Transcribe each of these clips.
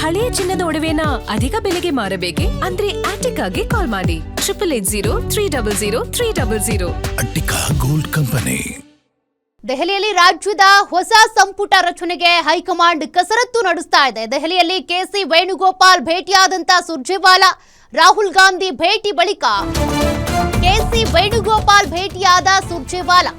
ಹಳೆಯ ಚಿನ್ನದ ಒಡವೆನ ಅಧಿಕ ಬೆಲೆಗೆ ಮಾರಬೇಕೆ? ಅಂದ್ರೆ ಆಟಿಕಾಗೆ ಕಾಲ್ ಮಾಡಿ 8880300300. Attica gold company. ದೆಹಲಿಯಲ್ಲಿ ರಾಜ್ಯದ ಹೊಸ ಸಂಪುಟ ರಚನೆಗೆ ಹೈಕಮಾಂಡ್ ಕಸರತ್ತು ನಡೆಸ್ತಾ ಇದೆ. ದೆಹಲಿಯಲ್ಲಿ ಕೆಸಿ ವೇಣುಗೋಪಾಲ್ ಭೇಟಿಯಾದಂತ ಸುರ್ಜೇವಾಲಾ, ರಾಹುಲ್ ಗಾಂಧಿ ಭೇಟಿ ಬಳಿಕ ಕೆಸಿ ವೇಣುಗೋಪಾಲ್ ಭೇಟಿಯಾದ ಸುರ್ಜೇವಾಲಾ.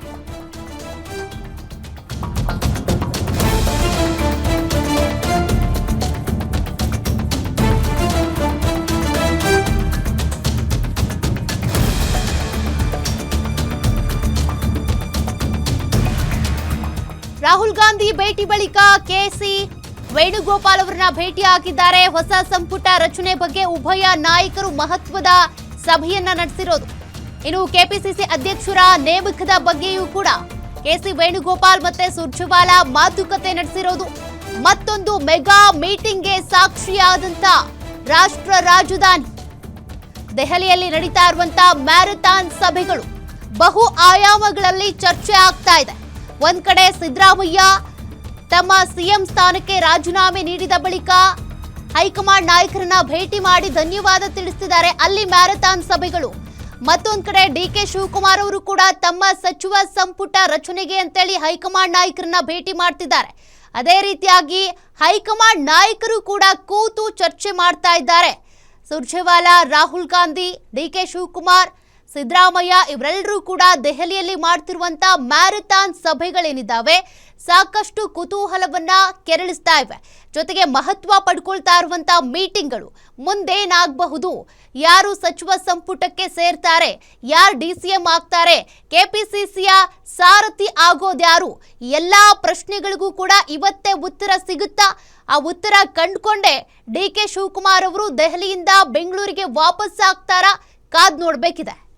ರಾಹುಲ್ ಗಾಂಧಿ ಭೇಟಿ ಬಳಿಕ ಕೆಸಿ ವೇಣುಗೋಪಾಲ್ ಅವರನ್ನ ಭೇಟಿ ಆಗಿದ್ದಾರೆ. ಹೊಸ ಸಂಪುಟ ರಚನೆ ಬಗ್ಗೆ ಉಭಯ ನಾಯಕರು ಮಹತ್ವದ ಸಭೆಯನ್ನ ನಡೆಸಿರೋದು. ಇನ್ನು ಕೆಪಿಸಿಸಿ ಅಧ್ಯಕ್ಷರ ನೇಮಕದ ಬಗ್ಗೆಯೂ ಕೂಡ ಕೆಸಿ ವೇಣುಗೋಪಾಲ್ ಮತ್ತೆ ಸುರ್ಜೇವಾಲಾ ಮಾತುಕತೆ ನಡೆಸಿರೋದು. ಮತ್ತೊಂದು ಮೆಗಾ ಮೀಟಿಂಗ್ಗೆ ಸಾಕ್ಷಿಯಾದಂತ ರಾಷ್ಟ್ರ ರಾಜಧಾನಿ ದೆಹಲಿಯಲ್ಲಿ ನಡೀತಾ ಇರುವಂತಹ ಮ್ಯಾರಥಾನ್ ಸಭೆಗಳು ಬಹು ಆಯಾಮಗಳಲ್ಲಿ ಚರ್ಚೆ ಆಗ್ತಾ ಇದೆ. ಒಂದ್ ಕಡೆ ಸಿದ್ದರಾಮಯ್ಯ ತಮ್ಮ ಸಿಎಂ ಸ್ಥಾನಕ್ಕೆ ರಾಜೀನಾಮೆ ನೀಡಿದ ಬಳಿಕ ಹೈಕಮಾಂಡ್ ನಾಯಕರನ್ನ ಭೇಟಿ ಮಾಡಿ ಧನ್ಯವಾದ ತಿಳಿಸಿದ್ದಾರೆ. ಅಲ್ಲಿ ಮ್ಯಾರಥಾನ್ ಸಭೆಗಳು. ಮತ್ತೊಂದ್ ಕಡೆ ಡಿಕೆ ಶಿವಕುಮಾರ್ ಅವರು ಕೂಡ ತಮ್ಮ ಸಚಿವ ಸಂಪುಟ ರಚನೆಗೆ ಅಂತೇಳಿ ಹೈಕಮಾಂಡ್ ನಾಯಕರನ್ನ ಭೇಟಿ ಮಾಡ್ತಿದ್ದಾರೆ. ಅದೇ ರೀತಿಯಾಗಿ ಹೈಕಮಾಂಡ್ ನಾಯಕರು ಕೂಡ ಕೂತು ಚರ್ಚೆ ಮಾಡ್ತಾ ಇದ್ದಾರೆ. ಸುರ್ಜೇವಾಲಾ, ರಾಹುಲ್ ಗಾಂಧಿ, ಡಿಕೆ ಶಿವಕುಮಾರ್, ಸಿದ್ದರಾಮಯ್ಯ ಇವರೆಲ್ಲರೂ ಕೂಡ ದೆಹಲಿಯಲ್ಲಿ ಮಾಡ್ತಿರುವಂತ ಮ್ಯಾರಥಾನ್ ಸಭೆಗಳೇನಿದ್ದಾವೆ ಸಾಕಷ್ಟು ಕುತೂಹಲವನ್ನ ಕೆರಳಿಸ್ತಾ ಇವೆ. ಜೊತೆಗೆ ಮಹತ್ವ ಪಡ್ಕೊಳ್ತಾ ಇರುವಂತ ಮೀಟಿಂಗ್ಗಳು ಮುಂದೇನಾಗಬಹುದು, ಯಾರು ಸಚಿವ ಸಂಪುಟಕ್ಕೆ ಸೇರ್ತಾರೆ, ಯಾರು ಡಿಸಿಎಂ ಆಗ್ತಾರೆ, ಕೆಪಿಸಿಸಿಯ ಸಾರಥಿ ಆಗೋದ್ಯಾರು, ಎಲ್ಲಾ ಪ್ರಶ್ನೆಗಳಿಗೂ ಕೂಡ ಇವತ್ತೇ ಉತ್ತರ ಸಿಗುತ್ತಾ? ಆ ಉತ್ತರ ಕಂಡುಕೊಂಡೇ ಡಿಕೆ ಶಿವಕುಮಾರ್ ಅವರು ದೆಹಲಿಯಿಂದ ಬೆಂಗಳೂರಿಗೆ ವಾಪಸ್ ಆಗ್ತಾರಾ? ಕಾದ್ ನೋಡ್ಬೇಕಿದೆ.